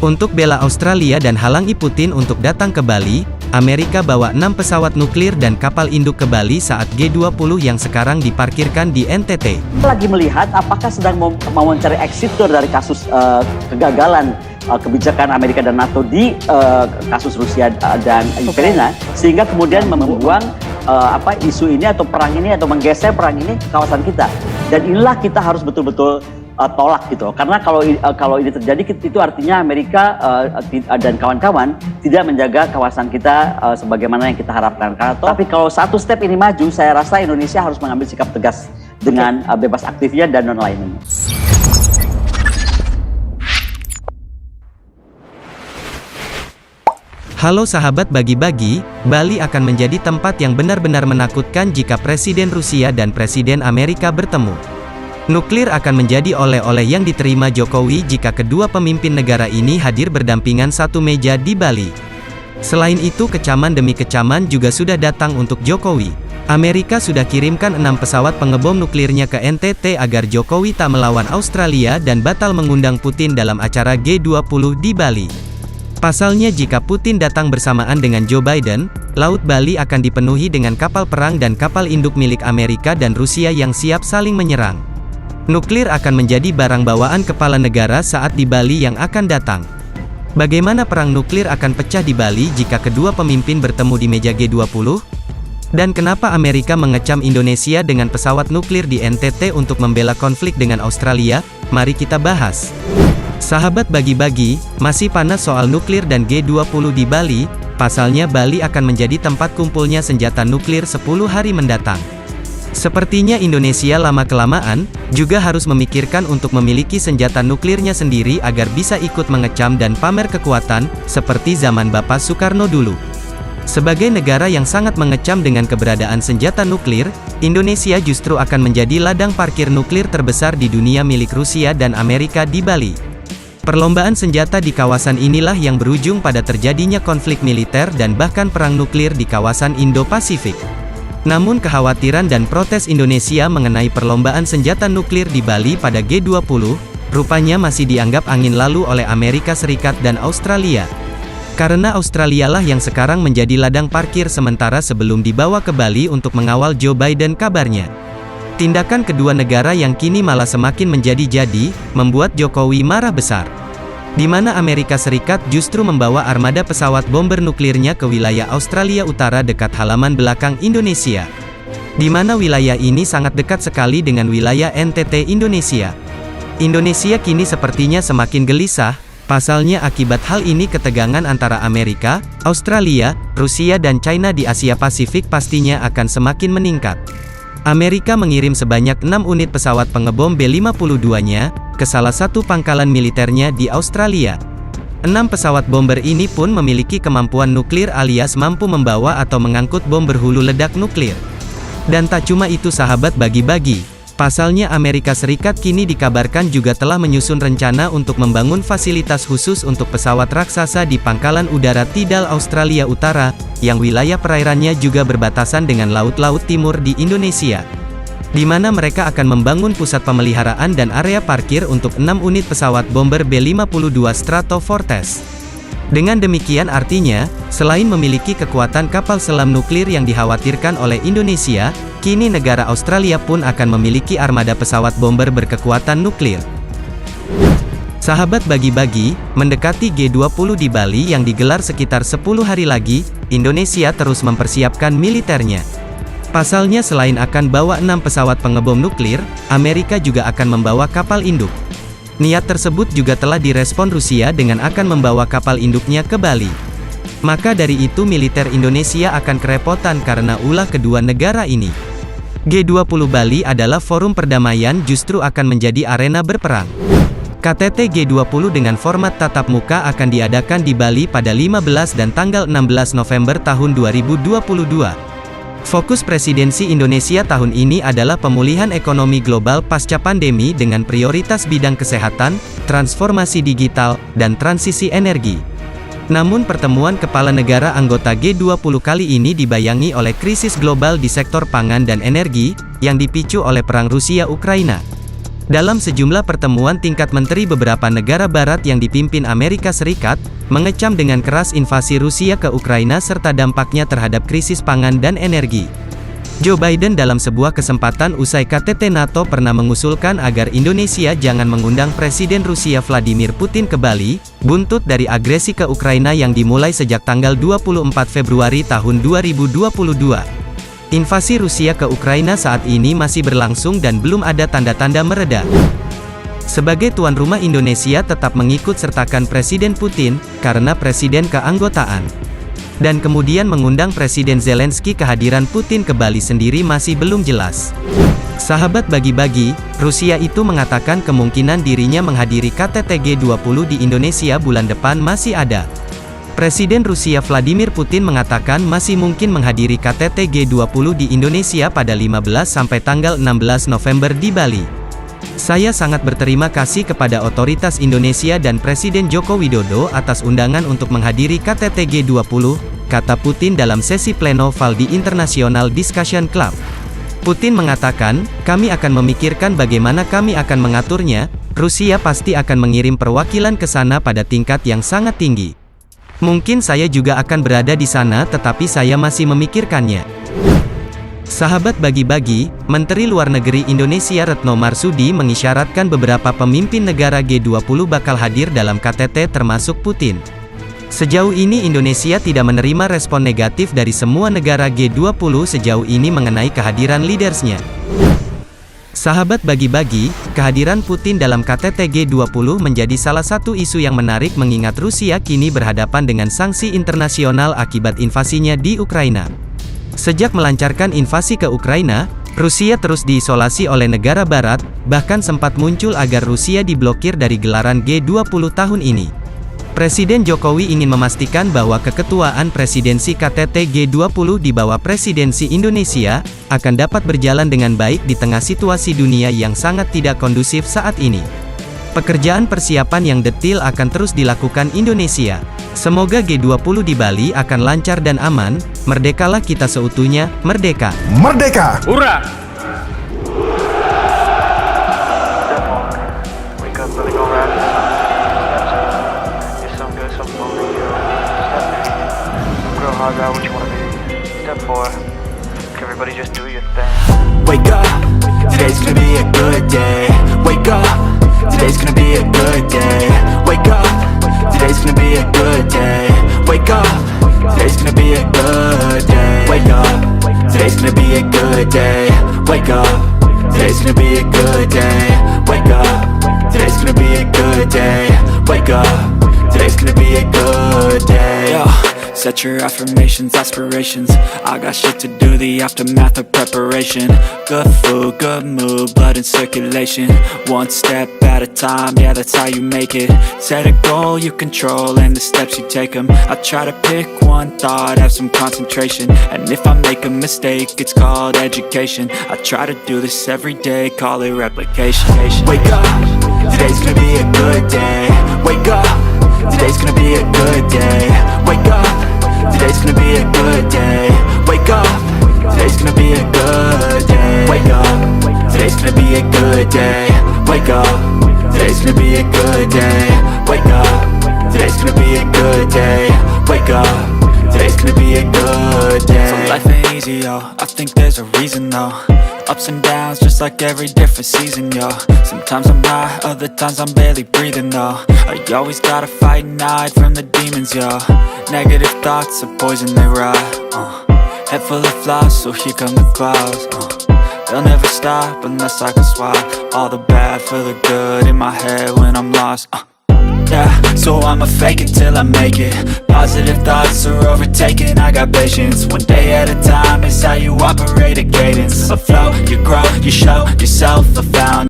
Untuk bela Australia dan halangi Putin untuk datang ke Bali, Amerika bawa 6 pesawat nuklir dan kapal induk ke Bali saat G20 yang sekarang diparkirkan di NTT. Lagi melihat apakah sedang mau mencari eksitor dari kasus kegagalan kebijakan Amerika dan NATO di kasus Rusia dan Ukraina, sehingga kemudian membuang isu ini atau perang ini atau menggeser perang ini ke kawasan kita. Dan inilah kita harus betul-betul tolak gitu, karena kalau ini terjadi itu artinya Amerika dan kawan-kawan tidak menjaga kawasan kita sebagaimana yang kita harapkan. Tapi kalau satu step ini maju, saya rasa Indonesia harus mengambil sikap tegas dengan bebas aktifnya dan non-alignment. Halo sahabat bagi-bagi, Bali akan menjadi tempat yang benar-benar menakutkan jika Presiden Rusia dan Presiden Amerika bertemu. Nuklir akan menjadi oleh-oleh yang diterima Jokowi jika kedua pemimpin negara ini hadir berdampingan satu meja di Bali. Selain itu, kecaman demi kecaman juga sudah datang untuk Jokowi. Amerika sudah kirimkan 6 pesawat pengebom nuklirnya ke NTT agar Jokowi tak melawan Australia dan batal mengundang Putin dalam acara G20 di Bali. Pasalnya jika Putin datang bersamaan dengan Joe Biden, Laut Bali akan dipenuhi dengan kapal perang dan kapal induk milik Amerika dan Rusia yang siap saling menyerang. Nuklir akan menjadi barang bawaan kepala negara saat di Bali yang akan datang. Bagaimana perang nuklir akan pecah di Bali jika kedua pemimpin bertemu di meja G20? Dan kenapa Amerika mengecam Indonesia dengan pesawat nuklir di NTT untuk membela konflik dengan Australia? Mari kita bahas. Sahabat bagi-bagi, masih panas soal nuklir dan G20 di Bali, pasalnya Bali akan menjadi tempat kumpulnya senjata nuklir 10 hari mendatang. Sepertinya Indonesia lama-kelamaan, juga harus memikirkan untuk memiliki senjata nuklirnya sendiri agar bisa ikut mengecam dan pamer kekuatan, seperti zaman Bapak Soekarno dulu. Sebagai negara yang sangat mengecam dengan keberadaan senjata nuklir, Indonesia justru akan menjadi ladang parkir nuklir terbesar di dunia milik Rusia dan Amerika di Bali. Perlombaan senjata di kawasan inilah yang berujung pada terjadinya konflik militer dan bahkan perang nuklir di kawasan Indo-Pasifik. Namun kekhawatiran dan protes Indonesia mengenai perlombaan senjata nuklir di Bali pada G20, rupanya masih dianggap angin lalu oleh Amerika Serikat dan Australia. Karena Australia lah yang sekarang menjadi ladang parkir sementara sebelum dibawa ke Bali untuk mengawal Joe Biden kabarnya. Tindakan kedua negara yang kini malah semakin menjadi-jadi, membuat Jokowi marah besar. Di mana Amerika Serikat justru membawa armada pesawat bomber nuklirnya ke wilayah Australia Utara dekat halaman belakang Indonesia. Di mana wilayah ini sangat dekat sekali dengan wilayah NTT Indonesia. Indonesia kini sepertinya semakin gelisah, pasalnya akibat hal ini ketegangan antara Amerika, Australia, Rusia dan China di Asia Pasifik pastinya akan semakin meningkat. Amerika mengirim sebanyak 6 unit pesawat pengebom B-52-nya, ke salah satu pangkalan militernya di Australia. 6 pesawat bomber ini pun memiliki kemampuan nuklir alias mampu membawa atau mengangkut bom berhulu ledak nuklir. Dan tak cuma itu sahabat bagi-bagi, pasalnya Amerika Serikat kini dikabarkan juga telah menyusun rencana untuk membangun fasilitas khusus untuk pesawat raksasa di Pangkalan Udara Tidal Australia Utara, yang wilayah perairannya juga berbatasan dengan Laut Timur di Indonesia. Di mana mereka akan membangun pusat pemeliharaan dan area parkir untuk 6 unit pesawat bomber B-52 Stratofortress. Dengan demikian artinya, selain memiliki kekuatan kapal selam nuklir yang dikhawatirkan oleh Indonesia, kini negara Australia pun akan memiliki armada pesawat bomber berkekuatan nuklir. Sahabat bagi-bagi, mendekati G20 di Bali yang digelar sekitar 10 hari lagi, Indonesia terus mempersiapkan militernya. Pasalnya selain akan bawa 6 pesawat pengebom nuklir, Amerika juga akan membawa kapal induk. Niat tersebut juga telah direspon Rusia dengan akan membawa kapal induknya ke Bali. Maka dari itu militer Indonesia akan kerepotan karena ulah kedua negara ini. G20 Bali adalah forum perdamaian justru akan menjadi arena berperang. KTT G20 dengan format tatap muka akan diadakan di Bali pada 15 dan tanggal 16 November tahun 2022. Fokus presidensi Indonesia tahun ini adalah pemulihan ekonomi global pasca pandemi dengan prioritas bidang kesehatan, transformasi digital, dan transisi energi. Namun pertemuan kepala negara anggota G20 kali ini dibayangi oleh krisis global di sektor pangan dan energi, yang dipicu oleh perang Rusia-Ukraina. Dalam sejumlah pertemuan tingkat menteri beberapa negara barat yang dipimpin Amerika Serikat, mengecam dengan keras invasi Rusia ke Ukraina serta dampaknya terhadap krisis pangan dan energi. Joe Biden dalam sebuah kesempatan usai KTT NATO pernah mengusulkan agar Indonesia jangan mengundang Presiden Rusia Vladimir Putin ke Bali, buntut dari agresi ke Ukraina yang dimulai sejak tanggal 24 Februari tahun 2022. Invasi Rusia ke Ukraina saat ini masih berlangsung dan belum ada tanda-tanda mereda. Sebagai tuan rumah, Indonesia tetap mengikut sertakan Presiden Putin, karena Presiden keanggotaan. Dan kemudian mengundang Presiden Zelensky, kehadiran Putin ke Bali sendiri masih belum jelas. Sahabat bagi-bagi, Rusia itu mengatakan kemungkinan dirinya menghadiri KTT G20 di Indonesia bulan depan masih ada. Presiden Rusia Vladimir Putin mengatakan masih mungkin menghadiri KTT G20 di Indonesia pada 15 sampai tanggal 16 November di Bali. Saya sangat berterima kasih kepada otoritas Indonesia dan Presiden Joko Widodo atas undangan untuk menghadiri KTT G20, kata Putin dalam sesi pleno Valdi International Discussion Club. Putin mengatakan, kami akan memikirkan bagaimana kami akan mengaturnya. Rusia pasti akan mengirim perwakilan ke sana pada tingkat yang sangat tinggi. Mungkin saya juga akan berada di sana, tetapi saya masih memikirkannya. Sahabat bagi-bagi, Menteri Luar Negeri Indonesia Retno Marsudi mengisyaratkan beberapa pemimpin negara G20 bakal hadir dalam KTT termasuk Putin. Sejauh ini Indonesia tidak menerima respon negatif dari semua negara G20 sejauh ini mengenai kehadiran leadersnya. Sahabat bagi-bagi, kehadiran Putin dalam KTT G20 menjadi salah satu isu yang menarik mengingat Rusia kini berhadapan dengan sanksi internasional akibat invasinya di Ukraina. Sejak melancarkan invasi ke Ukraina, Rusia terus diisolasi oleh negara barat, bahkan sempat muncul agar Rusia diblokir dari gelaran G20 tahun ini. Presiden Jokowi ingin memastikan bahwa keketuaan presidensi KTT G20 di bawah presidensi Indonesia akan dapat berjalan dengan baik di tengah situasi dunia yang sangat tidak kondusif saat ini. Pekerjaan persiapan yang detail akan terus dilakukan Indonesia. Semoga G20 di Bali akan lancar dan aman. Merdekalah kita seutuhnya, merdeka! Merdeka! Hurra! Out what you wanna be. Step 4. Everybody just do your thing. Wake up, today's gonna be a good day. Wake up, today's gonna be a good day. Wake up, today's gonna be a good day. Wake up, today's gonna be a good day. Wake up, today's gonna be a good day. Wake up, today's gonna be a good day. Wake up, today's gonna be a good day. Wake up, today's gonna be a good day. Set your affirmations, aspirations. I got shit to do, the aftermath of preparation. Good food, good mood, blood in circulation. One step at a time, yeah, that's how you make it. Set a goal you control and the steps you take them. I try to pick one thought, have some concentration. And if I make a mistake, it's called education. I try to do this every day, call it replication. Wake up, today's gonna be a good day. Wake up, today's gonna be a good day. Wake up, today's gonna be a good day. Wake up, today's gonna be a good day. Wake up, today's gonna be a good day. Wake up, today's gonna be a good day. Wake up, today's gonna be a good day. Wake up, today's gonna be a good day. So life ain't easy, yo, I think there's a reason though. Ups and downs, just like every different season, yo. Sometimes I'm high, other times I'm barely breathing, though. I always gotta fight and hide from the demons, yo. Negative thoughts are poison, they rot. Head full of flies, so here come the clouds. They'll never stop unless I can swap all the bad for the good in my head when I'm lost. Yeah, so I'ma fake it till I make it. Positive thoughts are overtaken, I got patience. One day at a time is how you operate a cadence. A flow, you grow, you show yourself a found